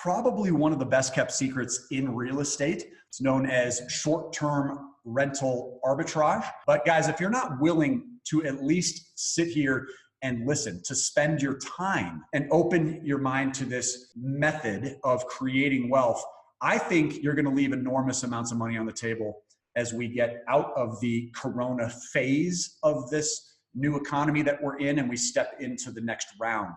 probably one of the best kept secrets in real estate. It's known as short-term rental arbitrage. But guys, if you're not willing to at least sit here and listen, to spend your time and open your mind to this method of creating wealth, I think you're going to leave enormous amounts of money on the table as we get out of the corona phase of this new economy that we're in and we step into the next round.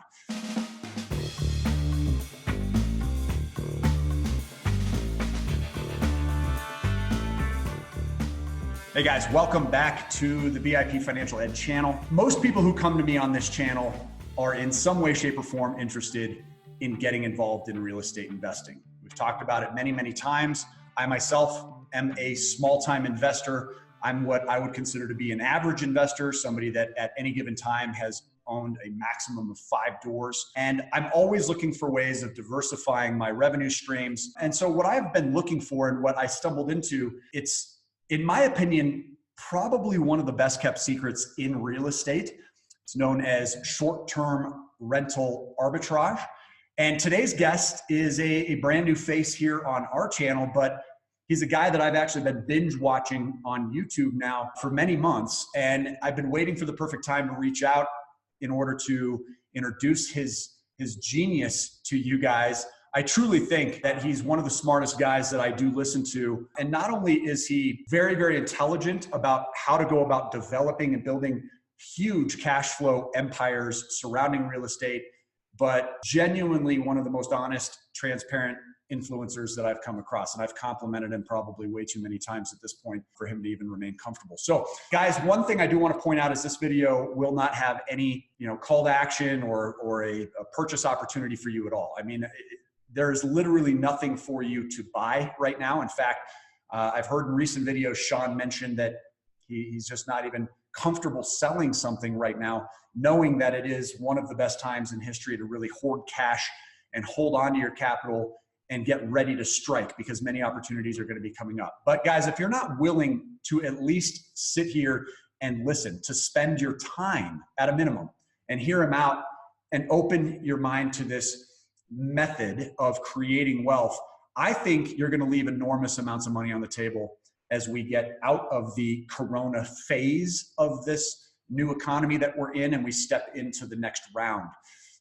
Hey guys, welcome back to the VIP Financial Ed channel. Most people who come to me on this channel are in some way, shape, or form interested in getting involved in real estate investing. We've talked about it many, many times. I myself am a small-time investor. I'm what I would consider to be an average investor, somebody that at any given time has owned a maximum of 5 doors. And I'm always looking for ways of diversifying my revenue streams. And so what I've been looking for and what I stumbled into, it's, in my opinion, probably one of the best kept secrets in real estate. It's known as short-term rental arbitrage. And today's guest is a brand new face here on our channel, but he's a guy that I've actually been binge watching on YouTube now for many months. And I've been waiting for the perfect time to reach out in order to introduce his genius to you guys. I truly think that he's one of the smartest guys that I do listen to. And not only is he very, very intelligent about how to go about developing and building huge cash flow empires surrounding real estate, but genuinely one of the most honest, transparent influencers that I've come across. And I've complimented him probably way too many times at this point for him to even remain comfortable. So guys, one thing I do want to point out is this video will not have any, call to action or a purchase opportunity for you at all. I mean, there is literally nothing for you to buy right now. In fact, I've heard in recent videos, Sean mentioned that he's just not even comfortable selling something right now, knowing that it is one of the best times in history to really hoard cash and hold on to your capital and get ready to strike, because many opportunities are going to be coming up. But guys, if you're not willing to at least sit here and listen, to spend your time at a minimum and hear him out and open your mind to this method of creating wealth, I think you're going to leave enormous amounts of money on the table as we get out of the corona phase of this new economy that we're in and we step into the next round.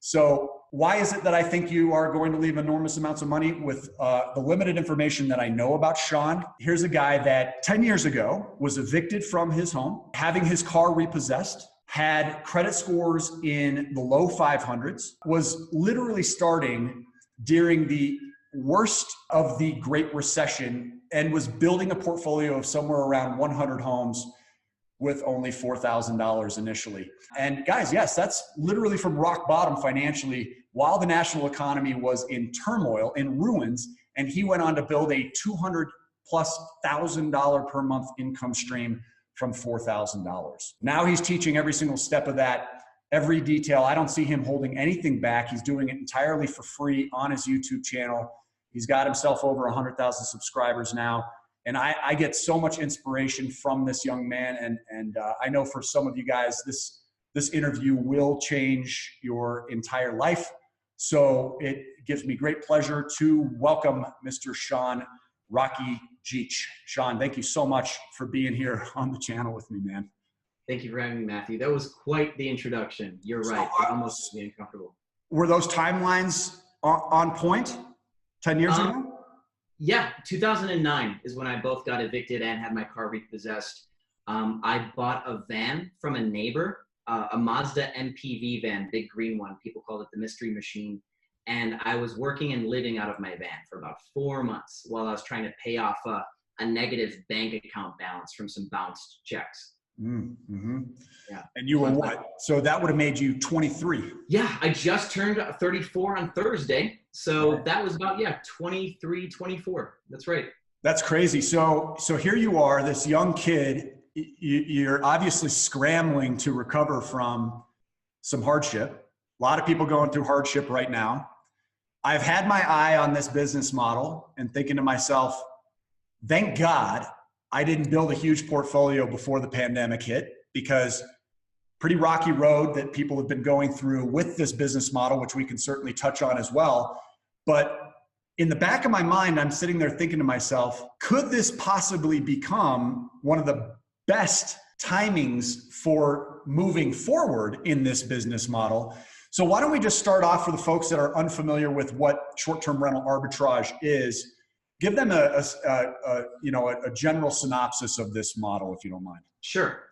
So why is it that I think you are going to leave enormous amounts of money with the limited information that I know about Sean? Here's a guy that 10 years ago was evicted from his home, having his car repossessed, had credit scores in the low 500s, was literally starting during the worst of the Great Recession, and was building a portfolio of somewhere around 100 homes with only $4,000 initially. And guys, yes, that's literally from rock bottom financially while the national economy was in turmoil, in ruins, and he went on to build a $200,000+ per month income stream from $4,000. Now he's teaching every single step of that, every detail. I don't see him holding anything back. He's doing it entirely for free on his YouTube channel. He's got himself over 100,000 subscribers now. And I get so much inspiration from this young man. And I know for some of you guys, this interview will change your entire life. So it gives me great pleasure to welcome Mr. Sean Rocky Jeech. Sean, thank you so much for being here on the channel with me, man. Thank you for having me, Matthew. That was quite the introduction. You're right. I almost being uncomfortable. Were those timelines on point 10 years ago? Yeah, 2009 is when I both got evicted and had my car repossessed. I bought a van from a neighbor, a Mazda MPV van, big green one. People called it the Mystery Machine. And I was working and living out of my van for about 4 months while I was trying to pay off a negative bank account balance from some bounced checks. Mm-hmm. Yeah. And you were what? So that would have made you 23. Yeah, I just turned 34 on Thursday. So that was about, 23, 24. That's right. That's crazy. So here you are, this young kid, you're obviously scrambling to recover from some hardship. A lot of people going through hardship right now. I've had my eye on this business model and thinking to myself, thank God I didn't build a huge portfolio before the pandemic hit, because pretty rocky road that people have been going through with this business model, which we can certainly touch on as well. But in the back of my mind, I'm sitting there thinking to myself, could this possibly become one of the best timings for moving forward in this business model? So why don't we just start off for the folks that are unfamiliar with what short-term rental arbitrage is, give them a general synopsis of this model, if you don't mind. Sure.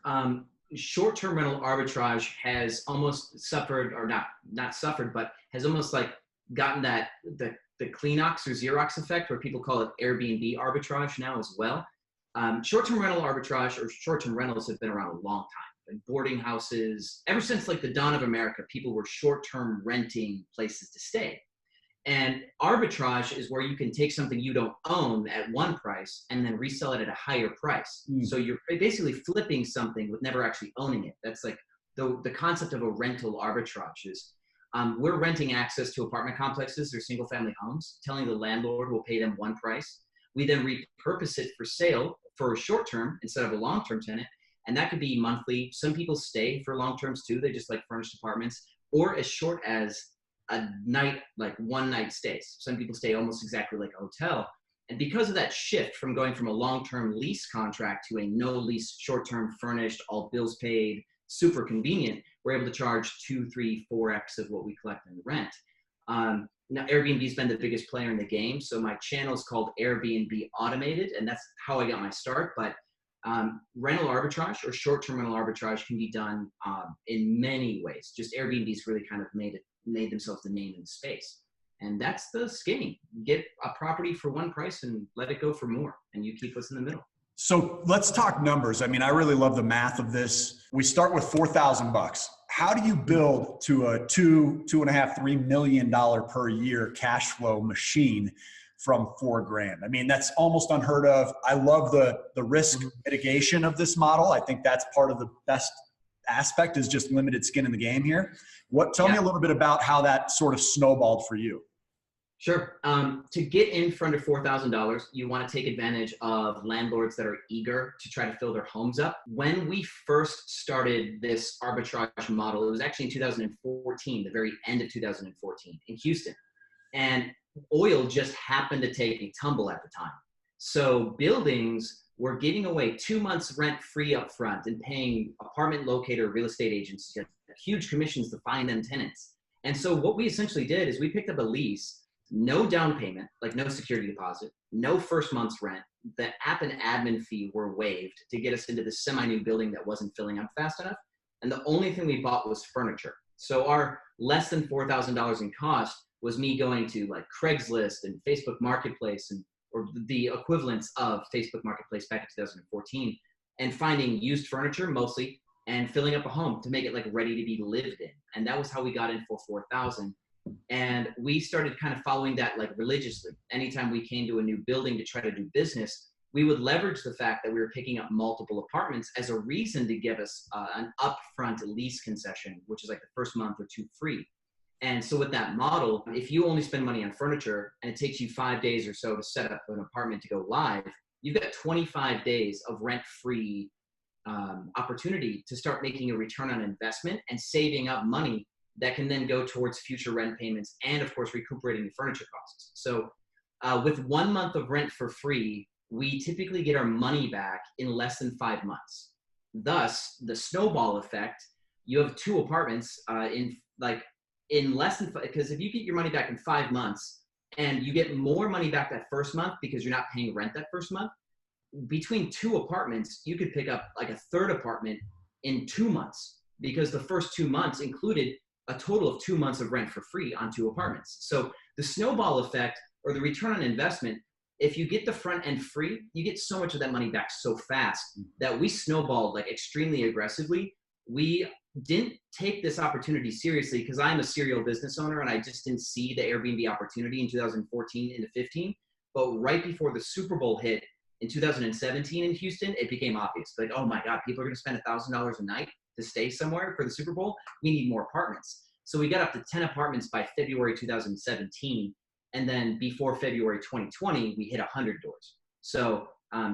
Short-term rental arbitrage has almost suffered, or not suffered, but has almost like gotten that the Kleenex or Xerox effect, where people call it Airbnb arbitrage now as well. Short-term rental arbitrage or short-term rentals have been around a long time. Like boarding houses, ever since like the dawn of America, people were short-term renting places to stay. And arbitrage is where you can take something you don't own at one price and then resell it at a higher price. So you're basically flipping something with never actually owning it. That's like the concept of a rental arbitrage is we're renting access to apartment complexes or single family homes, telling the landlord we'll pay them one price. We then repurpose it for sale for a short term instead of a long-term tenant. And that could be monthly. Some people stay for long terms too. They just like furnished apartments, or as short as a night, like one night stays. Some people stay almost exactly like a hotel. And because of that shift from going from a long-term lease contract to a no lease, short-term furnished, all bills paid, super convenient, we're able to charge 2, 3, 4x of what we collect in rent. Now Airbnb's been the biggest player in the game. So my channel is called Airbnb Automated, and that's how I got my start. But rental arbitrage or short-term rental arbitrage can be done in many ways. Just Airbnb's really kind of made themselves the name in the space. And that's the scheme. Get a property for one price and let it go for more. And you keep us in the middle. So let's talk numbers. I mean, I really love the math of this. We start with $4,000. How do you build to a $2.5, $3 million per year cash flow machine from $4,000? I mean, that's almost unheard of. I love the risk mitigation of this model. I think that's part of the best aspect, is just limited skin in the game here. Tell me a little bit about how that sort of snowballed for you. Sure. To get in for under $4,000, you want to take advantage of landlords that are eager to try to fill their homes up. When we first started this arbitrage model, it was actually in 2014, the very end of 2014 in Houston. And oil just happened to take a tumble at the time. So buildings were giving away 2 months rent free up front and paying apartment locator real estate agents huge commissions to find them tenants. And so what we essentially did is we picked up a lease, no down payment, like no security deposit, no first month's rent. The app and admin fee were waived to get us into this semi-new building that wasn't filling up fast enough. And the only thing we bought was furniture. So our less than $4,000 in cost was me going to like Craigslist and Facebook Marketplace or the equivalents of Facebook Marketplace back in 2014, and finding used furniture mostly and filling up a home to make it like ready to be lived in. And that was how we got in for $4,000. And we started kind of following that like religiously. Anytime we came to a new building to try to do business, we would leverage the fact that we were picking up multiple apartments as a reason to give us an upfront lease concession, which is like the first month or two free. And so with that model, if you only spend money on furniture and it takes you 5 days or so to set up an apartment to go live, you've got 25 days of rent-free opportunity to start making a return on investment and saving up money that can then go towards future rent payments and, of course, recuperating the furniture costs. So with 1 month of rent for free, we typically get our money back in less than 5 months. Thus, the snowball effect, you have 2 apartments in less than, because if you get your money back in 5 months and you get more money back that first month because you're not paying rent that first month, between 2 apartments, you could pick up like a third apartment in 2 months, because the first 2 months included a total of 2 months of rent for free on 2 apartments. So the snowball effect, or the return on investment, if you get the front end free, you get so much of that money back so fast that we snowballed like extremely aggressively. We didn't take this opportunity seriously because I'm a serial business owner and I just didn't see the Airbnb opportunity in 2014 into 15. But right before the Super Bowl hit in 2017 in Houston, it became obvious. Like, oh my God, people are going to spend $1,000 a night to stay somewhere for the Super Bowl. We need more apartments. So we got up to 10 apartments by February 2017. And then before February 2020, we hit 100 doors. So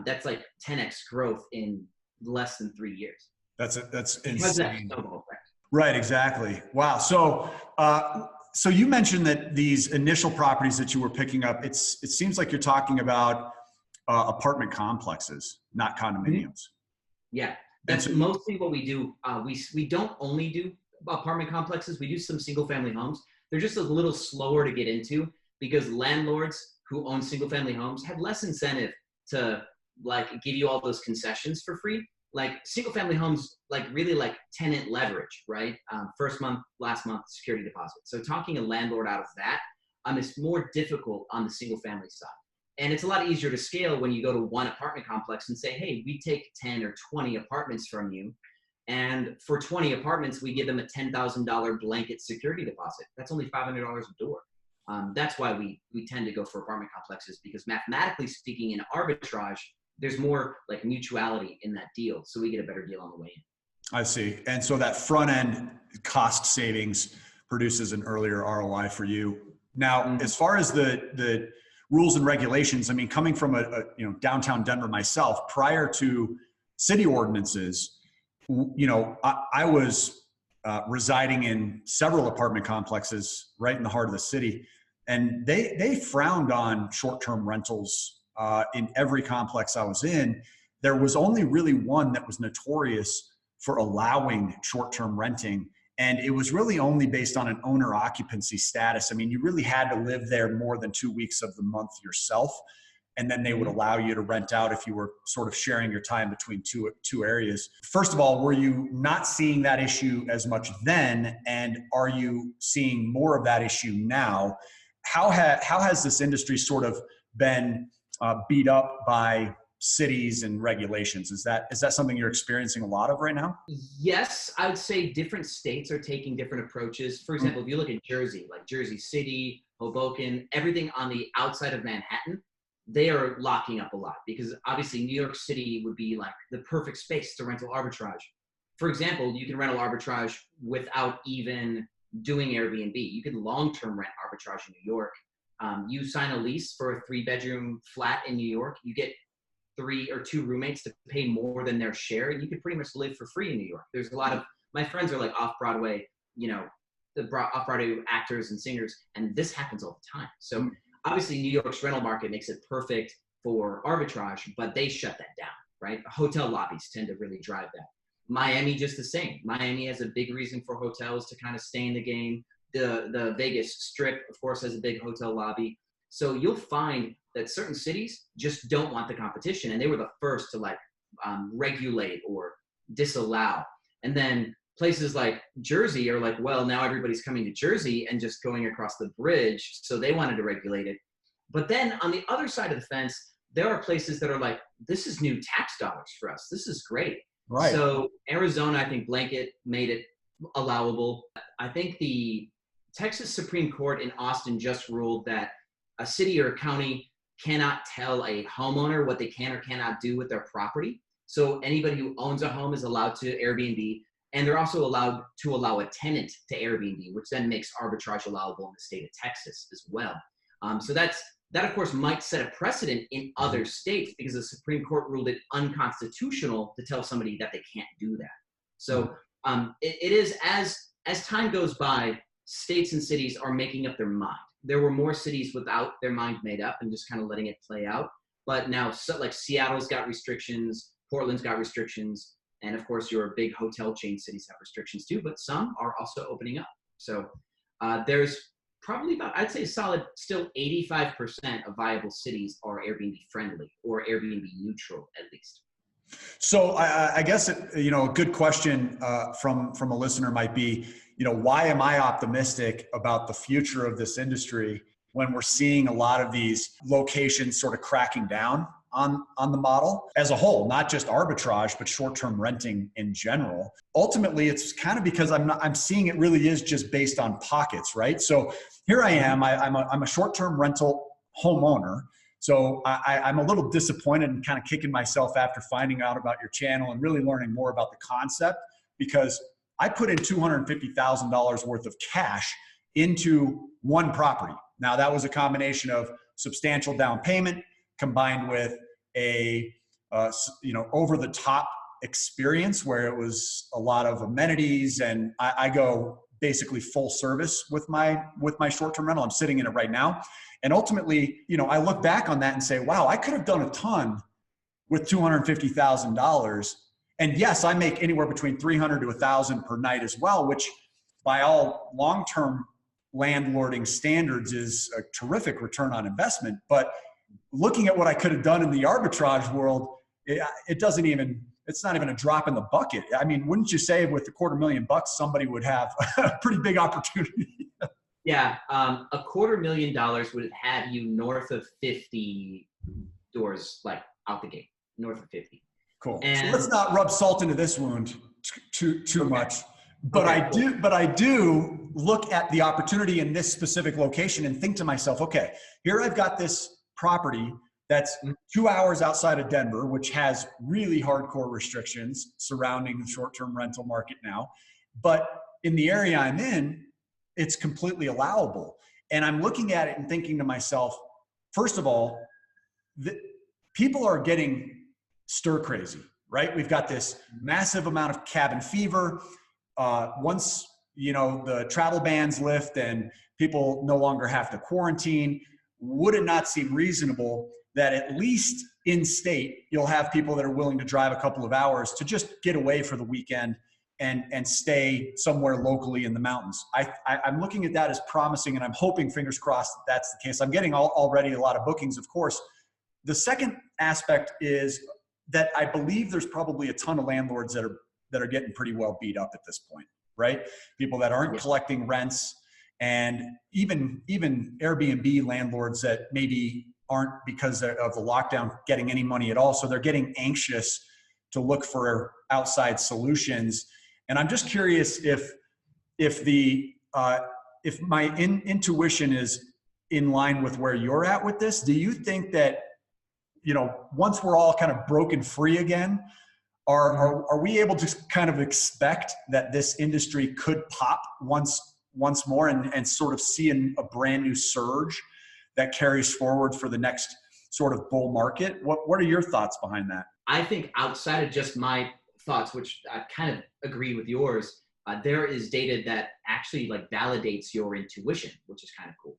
that's like 10x growth in less than 3 years. That's insane. That Right, exactly. Wow. So So you mentioned that these initial properties that you were picking up, it seems like you're talking about apartment complexes, not condominiums. Yeah, that's mostly what we do. We don't only do apartment complexes. We do some single family homes. They're just a little slower to get into because landlords who own single family homes have less incentive to like give you all those concessions for free. Like single family homes, like really like tenant leverage, right? First month, last month, security deposit. So talking a landlord out of that, it's more difficult on the single family side. And it's a lot easier to scale when you go to one apartment complex and say, hey, we take 10 or 20 apartments from you. And for 20 apartments, we give them a $10,000 blanket security deposit. That's only $500 a door. That's why we tend to go for apartment complexes, because mathematically speaking, in arbitrage, there's more like mutuality in that deal. So we get a better deal on the way in. I see. And so that front end cost savings produces an earlier ROI for you. Now, as far as the rules and regulations, I mean, coming from a downtown Denver myself, prior to city ordinances, I was residing in several apartment complexes right in the heart of the city, and they frowned on short-term rentals in every complex I was in. There was only really one that was notorious for allowing short-term renting, and it was really only based on an owner occupancy status. I mean, you really had to live there more than 2 weeks of the month yourself, and then they would allow you to rent out if you were sort of sharing your time between two areas. First of all, were you not seeing that issue as much then, and are you seeing more of that issue now? How has this industry sort of been beat up by cities and regulations? Is that something you're experiencing a lot of right now? Yes, I would say different states are taking different approaches. For example, if you look at Jersey, like Jersey City, Hoboken, everything on the outside of Manhattan, they are locking up a lot because obviously New York City would be like the perfect space to rental arbitrage. For example, you can rental arbitrage without even doing Airbnb. You can long-term rent arbitrage in New York. You sign a lease for a 3-bedroom flat in New York, you get 3 or 2 roommates to pay more than their share, and you can pretty much live for free in New York. There's a lot of, my friends are like off-Broadway, the off-Broadway actors and singers, and this happens all the time. So obviously New York's rental market makes it perfect for arbitrage, but they shut that down, right? Hotel lobbies tend to really drive that. Miami, just the same. Miami has a big reason for hotels to kind of stay in the game. The Vegas Strip, of course, has a big hotel lobby. So you'll find that certain cities just don't want the competition, and they were the first to regulate or disallow. And then places like Jersey are like, well, now everybody's coming to Jersey and just going across the bridge, so they wanted to regulate it. But then on the other side of the fence, there are places that are like, this is new tax dollars for us. This is great. Right. So Arizona, I think blanket made it allowable. I think the Texas Supreme Court in Austin just ruled that a city or a county cannot tell a homeowner what they can or cannot do with their property. So anybody who owns a home is allowed to Airbnb, and they're also allowed to allow a tenant to Airbnb, which then makes arbitrage allowable in the state of Texas as well. So that of course might set a precedent in other states because the Supreme Court ruled it unconstitutional to tell somebody that they can't do that. So it is, as time goes by, states and cities are making up their mind. There were more cities without their mind made up and just kind of letting it play out. But now, like Seattle's got restrictions, Portland's got restrictions, and of course your big hotel chain cities have restrictions too, but some are also opening up. So there's probably about, I'd say a solid still 85% of viable cities are Airbnb friendly or Airbnb neutral at least. So I guess, a good question from a listener might be, why am I optimistic about the future of this industry when we're seeing a lot of these locations sort of cracking down on the model as a whole, not just arbitrage, but short-term renting in general? Ultimately, it's kind of because I'm seeing it really is just based on pockets, right? So here I am, I'm a short-term rental homeowner. So I'm a little disappointed and kind of kicking myself after finding out about your channel and really learning more about the concept, because I put in $250,000 worth of cash into one property. Now that was a combination of substantial down payment combined with a over the top experience where it was a lot of amenities, and I go basically full service with my short-term rental. I'm sitting in it right now. And ultimately, I look back on that and say, wow, I could have done a ton with $250,000. And yes, I make anywhere between $300 to $1,000 per night as well, which by all long-term landlording standards is a terrific return on investment. But looking at what I could have done in the arbitrage world, it's not even a drop in the bucket. I mean, wouldn't you say with $250,000 somebody would have a pretty big opportunity? Yeah, $250,000 would have you north of 50 doors, like out the gate, north of 50. Cool. And so let's not rub salt into this wound too much. But Okay, I do look at the opportunity in this specific location and think to myself, okay, here I've got this property that's 2 hours outside of Denver, which has really hardcore restrictions surrounding the short-term rental market now. But in the area I'm in, it's completely allowable. And I'm looking at it and thinking to myself, first of all, people are getting stir crazy, right? We've got this massive amount of cabin fever. Once, the travel bans lift and people no longer have to quarantine, would it not seem reasonable that at least in state, you'll have people that are willing to drive a couple of hours to just get away for the weekend and stay somewhere locally in the mountains? I'm looking at that as promising, and I'm hoping, fingers crossed, that that's the case. I'm getting already a lot of bookings, of course. The second aspect is that I believe there's probably a ton of landlords that are getting pretty well beat up at this point, right? People that aren't collecting rents, and even Airbnb landlords that maybe aren't, because of the lockdown, getting any money at all. So they're getting anxious to look for outside solutions. And I'm just curious if my intuition is in line with where you're at with this. Do you think that, once we're all kind of broken free again, are we able to kind of expect that this industry could pop once more and sort of see a brand new surge that carries forward for the next sort of bull market? What are your thoughts behind that? I think outside of just my thoughts, which I kind of agree with yours, there is data that actually validates your intuition, which is kind of cool.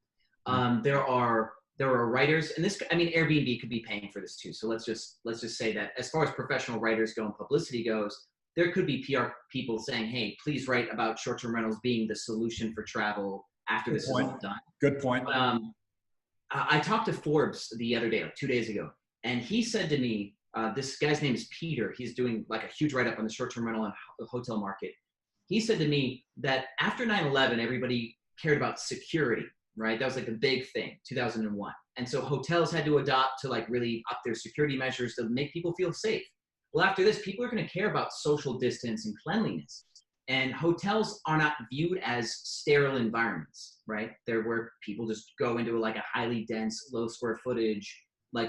There are writers, and Airbnb could be paying for this too. So let's just say that as far as professional writers go and publicity goes, there could be PR people saying, hey, please write about short-term rentals being the solution for travel after this is all done. Good point. I talked to Forbes the other day, 2 days ago, and he said to me, this guy's name is Peter. He's doing a huge write-up on the short-term rental and hotel market. He said to me that after 9/11, everybody cared about security, right? That was a big thing, 2001. And so hotels had to adopt to really up their security measures to make people feel safe. Well, after this, people are going to care about social distance and cleanliness. And hotels are not viewed as sterile environments, right? They're where people just go into a highly dense, low square footage,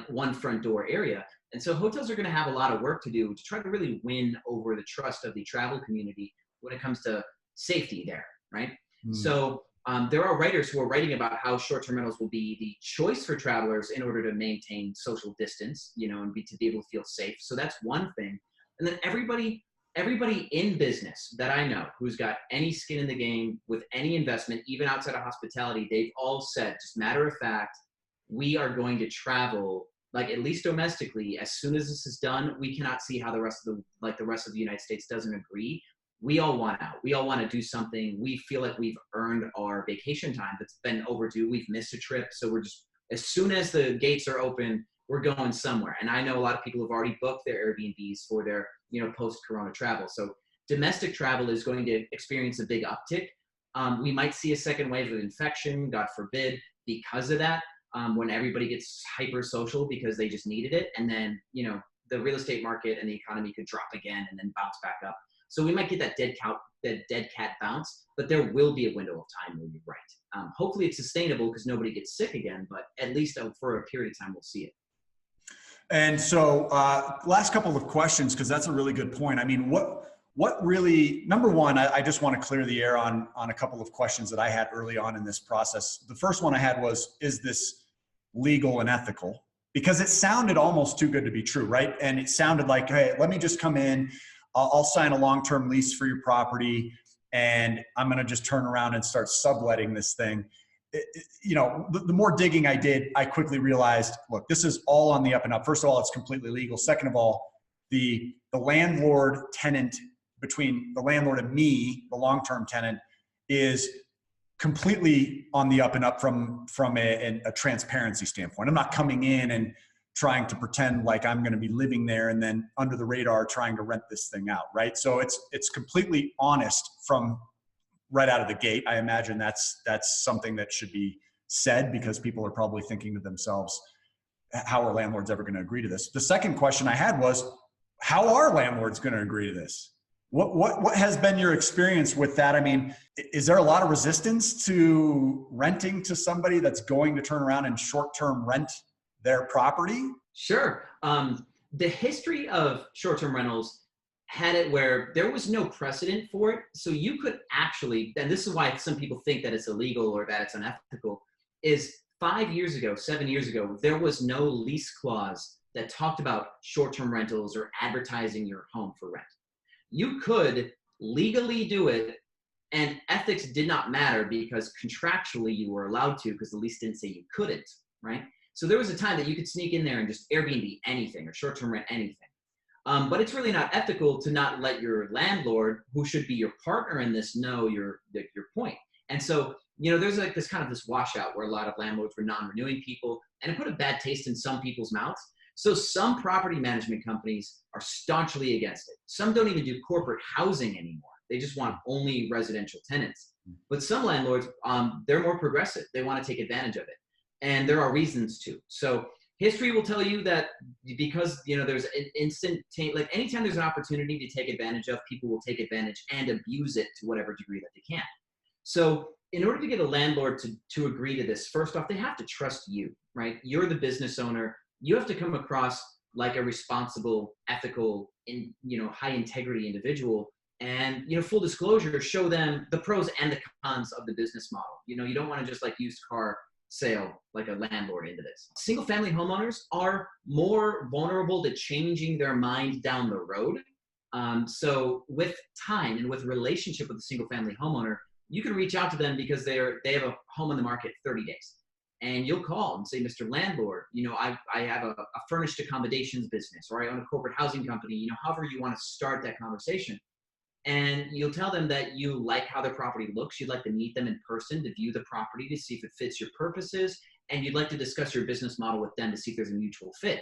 one front door area. And so hotels are going to have a lot of work to do to try to really win over the trust of the travel community when it comes to safety there, right? So there are writers who are writing about how short-term rentals will be the choice for travelers in order to maintain social distance, and to be able to feel safe. So that's one thing. And then everybody in business that I know who's got any skin in the game with any investment, even outside of hospitality, they've all said, just matter of fact, we are going to travel, at least domestically, as soon as this is done. We cannot see how the rest of the United States doesn't agree. We all want out. We all want to do something. We feel like we've earned our vacation time that's been overdue. We've missed a trip. So we're just, as soon as the gates are open, we're going somewhere. And I know a lot of people have already booked their Airbnbs for their, post-corona travel. So domestic travel is going to experience a big uptick. We might see a second wave of infection, God forbid, because of that, when everybody gets hyper social because they just needed it. And then, the real estate market and the economy could drop again and then bounce back up. So we might get that dead cat bounce, but there will be a window of time where you're right. Hopefully it's sustainable because nobody gets sick again, but at least for a period of time, we'll see it. And so last couple of questions, because that's a really good point. I mean, what really, number one, I just want to clear the air on a couple of questions that I had early on in this process. The first one I had was, is this legal and ethical? Because it sounded almost too good to be true, right? And it sounded like, hey, let me just come in, I'll sign a long-term lease for your property. and I'm going to just turn around and start subletting this thing. The more digging I did, I quickly realized, look, this is all on the up and up. First of all, it's completely legal. Second of all, the landlord tenant, between the landlord and me, the long-term tenant, is completely on the up and up from a transparency standpoint. I'm not coming in and trying to pretend like I'm going to be living there and then under the radar trying to rent this thing out, right? So it's completely honest from right out of the gate. I imagine that's something that should be said, because people are probably thinking to themselves, how are landlords ever going to agree to this? The second question I had was, how are landlords going to agree to this? What has been your experience with that? I mean, is there a lot of resistance to renting to somebody that's going to turn around and short-term rent their property? Sure. The history of short-term rentals had it where there was no precedent for it. So you could actually, and this is why some people think that it's illegal or that it's unethical, is 5 years ago, 7 years ago, there was no lease clause that talked about short-term rentals or advertising your home for rent. You could legally do it, and ethics did not matter because contractually you were allowed to, because the lease didn't say you couldn't, right? So there was a time that you could sneak in there and just Airbnb anything or short-term rent anything. But it's really not ethical to not let your landlord, who should be your partner in this, know your point. And so, there's like this kind of this washout where a lot of landlords were non-renewing people, and it put a bad taste in some people's mouths. So some property management companies are staunchly against it. Some don't even do corporate housing anymore. They just want only residential tenants. But some landlords, they're more progressive. They want to take advantage of it. And there are reasons to. So history will tell you that because, there's an instant, like anytime there's an opportunity to take advantage of, people will take advantage and abuse it to whatever degree that they can. So in order to get a landlord to agree to this, first off, they have to trust you, right? You're the business owner. You have to come across like a responsible, ethical, high integrity individual. And, full disclosure, show them the pros and the cons of the business model. You don't want to just like used car sale like a landlord into this. Single family homeowners are more vulnerable to changing their mind down the road. So with time and with relationship with a single family homeowner, you can reach out to them because they have a home on the market 30 days. And you'll call and say, Mr. Landlord, I have a furnished accommodations business, or I own a corporate housing company, however you want to start that conversation. And you'll tell them that you like how their property looks. You'd like to meet them in person to view the property to see if it fits your purposes. And you'd like to discuss your business model with them to see if there's a mutual fit.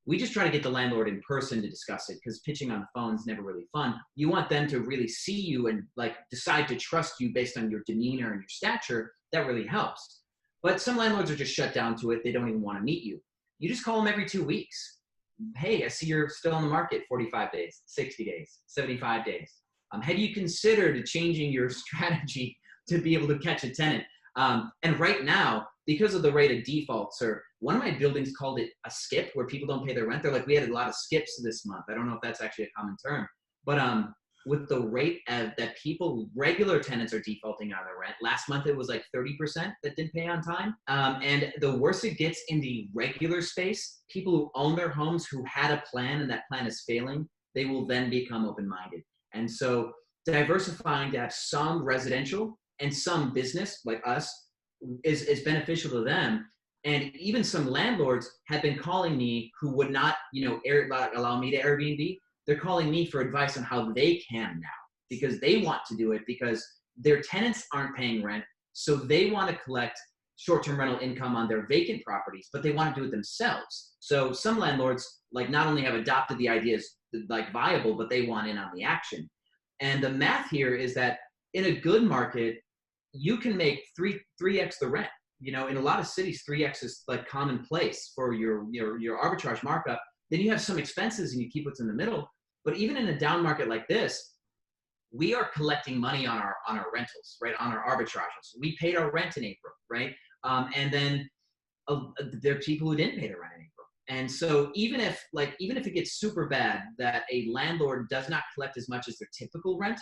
We just try to get the landlord in person to discuss it, because pitching on the phone is never really fun. You want them to really see you and like decide to trust you based on your demeanor and your stature. That really helps. But some landlords are just shut down to it. They don't even want to meet you. You just call them every 2 weeks. Hey, I see you're still on the market 45 days, 60 days, 75 days. Have you considered changing your strategy to be able to catch a tenant? And right now, because of the rate of defaults, or one of my buildings called it a skip, where people don't pay their rent. They're like, we had a lot of skips this month. I don't know if that's actually a common term, but with the rate that regular tenants are defaulting on their rent. Last month, it was like 30% that didn't pay on time. And the worse it gets in the regular space, people who own their homes, who had a plan and that plan is failing, they will then become open-minded. And so diversifying to have some residential and some business like us is beneficial to them. And even some landlords have been calling me who would not, allow me to Airbnb. They're calling me for advice on how they can now, because they want to do it because their tenants aren't paying rent. So they want to collect short-term rental income on their vacant properties, but they want to do it themselves. So some landlords like not only have adopted the ideas like viable, but they want in on the action. And the math here is that in a good market, you can make 3x the rent. In a lot of cities, 3x is like commonplace for your arbitrage markup. Then you have some expenses and you keep what's in the middle. But even in a down market like this, we are collecting money on our rentals, right? On our arbitrages. We paid our rent in April, right? And then there are people who didn't pay their rent in April. And so even if it gets super bad that a landlord does not collect as much as their typical rent,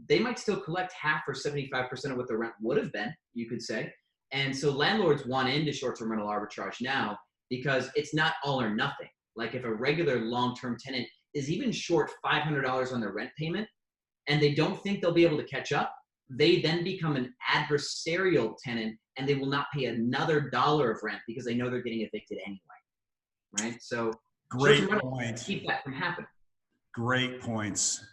they might still collect half or 75% of what the rent would have been, you could say. And so landlords want into short-term rental arbitrage now because it's not all or nothing. Like if a regular long-term tenant is even short $500 on their rent payment and they don't think they'll be able to catch up, they then become an adversarial tenant and they will not pay another dollar of rent because they know they're getting evicted anyway, right? So Great point. keep that from happening. Great points.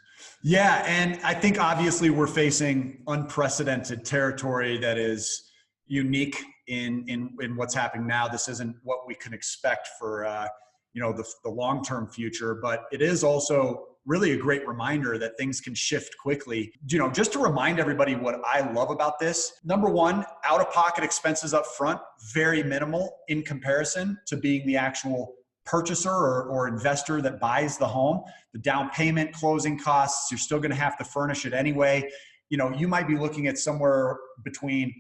Yeah, and I think obviously we're facing unprecedented territory that is unique in what's happening now. This isn't what we can expect for the long-term future, but it is also really a great reminder that things can shift quickly. Just to remind everybody what I love about this, number one, out-of-pocket expenses up front, very minimal in comparison to being the actual purchaser or investor that buys the home. The down payment, closing costs, you're still going to have to furnish it anyway. You might be looking at somewhere between,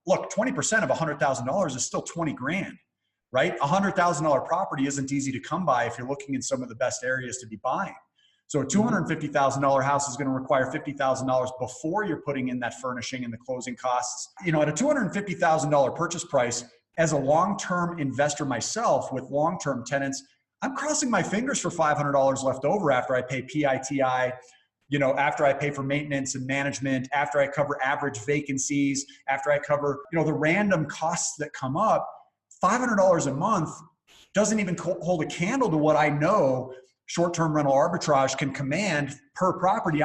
look, 20% of $100,000 is still 20 grand, right? $100,000 property isn't easy to come by if you're looking in some of the best areas to be buying. So a $250,000 house is going to require $50,000 before you're putting in that furnishing and the closing costs. At a $250,000 purchase price, as a long-term investor myself with long-term tenants, I'm crossing my fingers for $500 left over after I pay PITI, after I pay for maintenance and management, after I cover average vacancies, after I cover, the random costs that come up. $500 a month doesn't even hold a candle to what I know short-term rental arbitrage can command per property.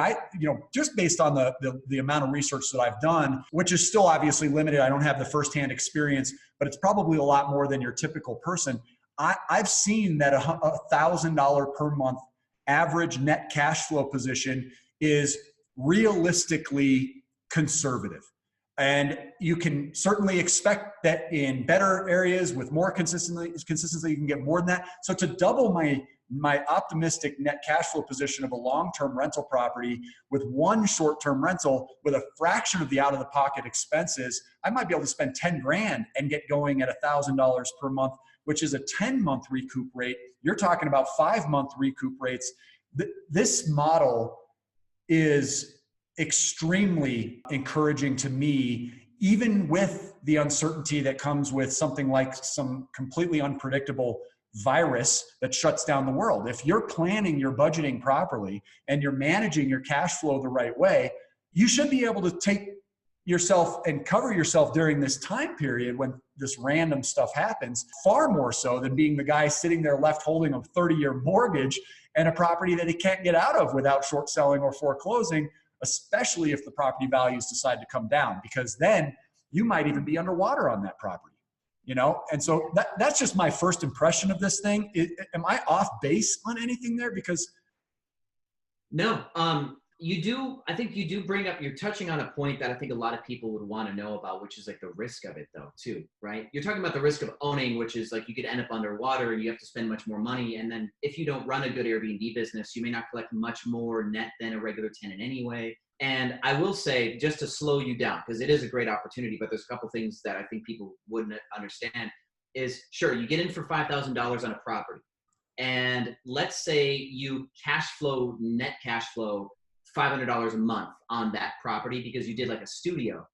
Just based on the amount of research that I've done, which is still obviously limited. I don't have the firsthand experience, but it's probably a lot more than your typical person. I've seen that $1,000 per month average net cash flow position is realistically conservative. And you can certainly expect that in better areas with more consistency, you can get more than that. So to double my optimistic net cash flow position of a long-term rental property with one short-term rental with a fraction of the out-of-the-pocket expenses, I might be able to spend 10 grand and get going at $1,000 per month, which is a 10-month recoup rate. You're talking about 5-month recoup rates. This model is extremely encouraging to me, even with the uncertainty that comes with something like some completely unpredictable virus that shuts down the world. If you're planning your budgeting properly and you're managing your cash flow the right way, you should be able to take yourself and cover yourself during this time period when this random stuff happens, far more so than being the guy sitting there left holding a 30-year mortgage and a property that he can't get out of without short selling or foreclosing, especially if the property values decide to come down, because then you might even be underwater on that property. And so that's just my first impression of this thing. Am I off base on anything there? Because no, I think you do bring up, you're touching on a point that I think a lot of people would want to know about, which is like the risk of it though, too, right? You're talking about the risk of owning, which is like you could end up underwater and you have to spend much more money. And then if you don't run a good Airbnb business, you may not collect much more net than a regular tenant anyway. And I will say, just to slow you down, because it is a great opportunity, but there's a couple things that I think people wouldn't understand is, sure, you get in for $5,000 on a property. And let's say you net cash flow $500 a month on that property because you did like a studio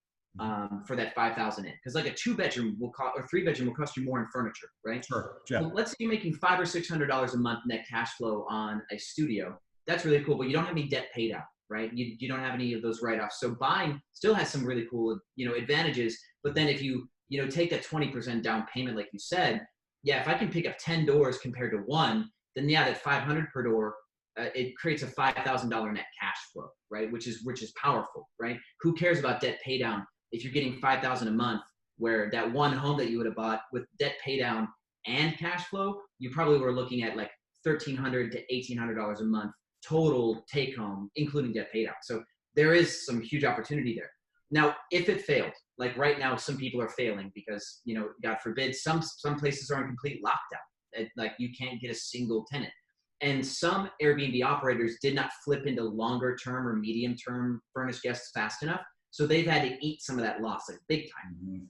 for that $5,000 in. Because like a 2-bedroom or 3-bedroom will cost you more in furniture, right? Sure. Yeah. So let's say you're making $500 or $600 a month net cash flow on a studio. That's really cool, but you don't have any debt paid out. Right? You don't have any of those write-offs. So buying still has some really cool, advantages. But then if you, take that 20% down payment, like you said, yeah, if I can pick up 10 doors compared to one, then yeah, that $500 per door, it creates a $5,000 net cash flow, right? Which is powerful, right? Who cares about debt pay down if you're getting $5,000 a month, where that one home that you would have bought with debt pay down and cash flow, you probably were looking at like $1,300 to $1,800 a month total take home, including debt paid out. So there is some huge opportunity there. Now, if it failed, like right now, some people are failing because, God forbid, some places are in complete lockdown. Like you can't get a single tenant. And some Airbnb operators did not flip into longer term or medium term furnished guests fast enough. So they've had to eat some of that loss, like big time. Mm-hmm.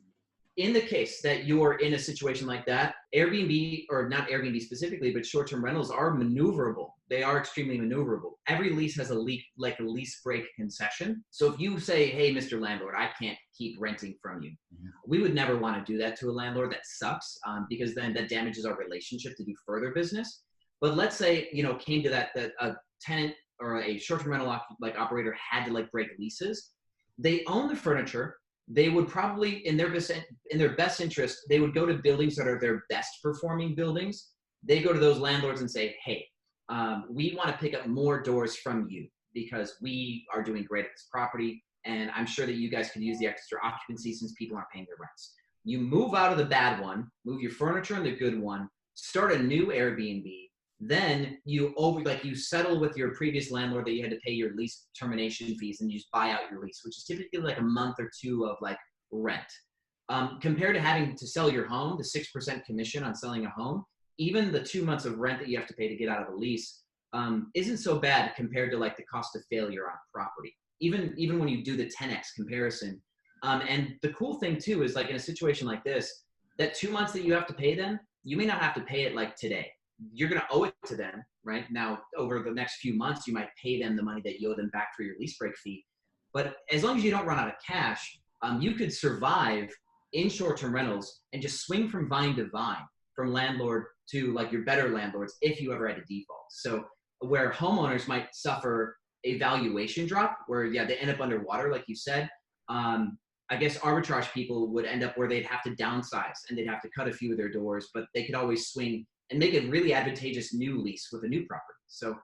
In the case that you're in a situation like that, Airbnb, or not Airbnb specifically, but short-term rentals are maneuverable. They are extremely maneuverable. Every lease has a lease break concession. So if you say, hey, Mr. Landlord, I can't keep renting from you. Mm-hmm. We would never want to do that to a landlord. That sucks because then that damages our relationship to do further business. But let's say, came to that a tenant or a short-term rental operator had to break leases. they own the furniture. They would probably, in their best interest, they would go to buildings that are their best performing buildings. They go to those landlords and say, hey, we want to pick up more doors from you because we are doing great at this property. And I'm sure that you guys could use the extra occupancy since people aren't paying their rents. You move out of the bad one, move your furniture in the good one, start a new Airbnb. Then you settle with your previous landlord that you had to pay your lease termination fees, and you just buy out your lease, which is typically like a month or two of like rent. Compared to having to sell your home, the 6% commission on selling a home, even the 2 months of rent that you have to pay to get out of the lease isn't so bad compared to like the cost of failure on property. Even when you do the 10x comparison. And the cool thing too is like in a situation like this, that 2 months that you have to pay them, you may not have to pay it like today. You're going to owe it to them, right? Now, over the next few months, you might pay them the money that you owe them back for your lease break fee. But as long as you don't run out of cash, you could survive in short-term rentals and just swing from vine to vine, from landlord to like your better landlords if you ever had a default. So where homeowners might suffer a valuation drop where, yeah, they end up underwater, like you said, I guess arbitrage people would end up where they'd have to downsize and they'd have to cut a few of their doors, but they could always swing and make a really advantageous new lease with a new property. So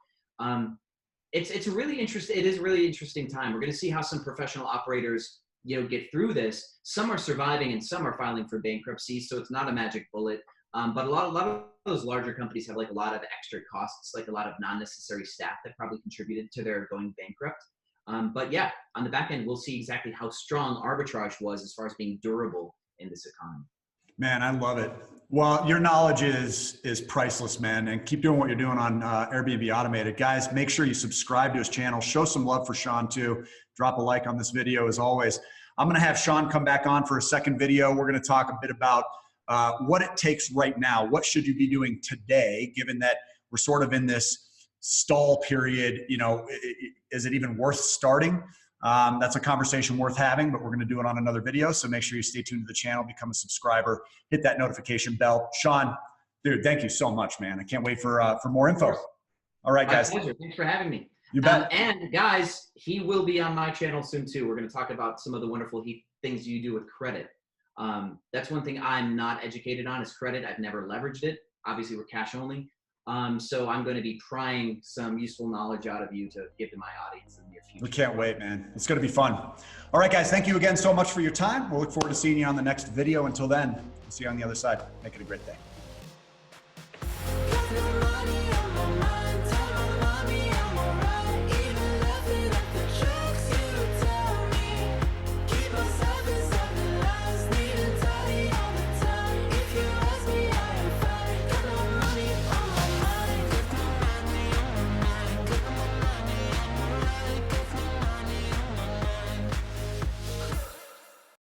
it's a really interesting, it is a really interesting time. We're going to see how some professional operators, get through this. Some are surviving and some are filing for bankruptcy. So it's not a magic bullet. But a lot of those larger companies have like a lot of extra costs, like a lot of non-necessary staff that probably contributed to their going bankrupt. But yeah, on the back end, we'll see exactly how strong arbitrage was as far as being durable in this economy. Man, I love it. Well, your knowledge is priceless, man. And keep doing what you're doing on Airbnb Automated. Guys, make sure you subscribe to his channel. Show some love for Sean too. Drop a like on this video as always. I'm going to have Sean come back on for a second video. We're going to talk a bit about what it takes right now. What should you be doing today, given that we're sort of in this stall period? Is it even worth starting? That's a conversation worth having, but we're going to do it on another video. So make sure you stay tuned to the channel, become a subscriber, hit that notification bell. Sean, dude, thank you so much, man. I can't wait for more info. All right, guys. My pleasure. Thanks for having me. You bet. And guys, he will be on my channel soon too. We're going to talk about some of the wonderful things you do with credit. That's one thing I'm not educated on is credit. I've never leveraged it. Obviously, we're cash only. So I'm going to be prying some useful knowledge out of you to give to my audience in the near future. We can't wait, man. It's going to be fun. All right, guys. Thank you again so much for your time. We'll look forward to seeing you on the next video. Until then, we'll see you on the other side. Make it a great day.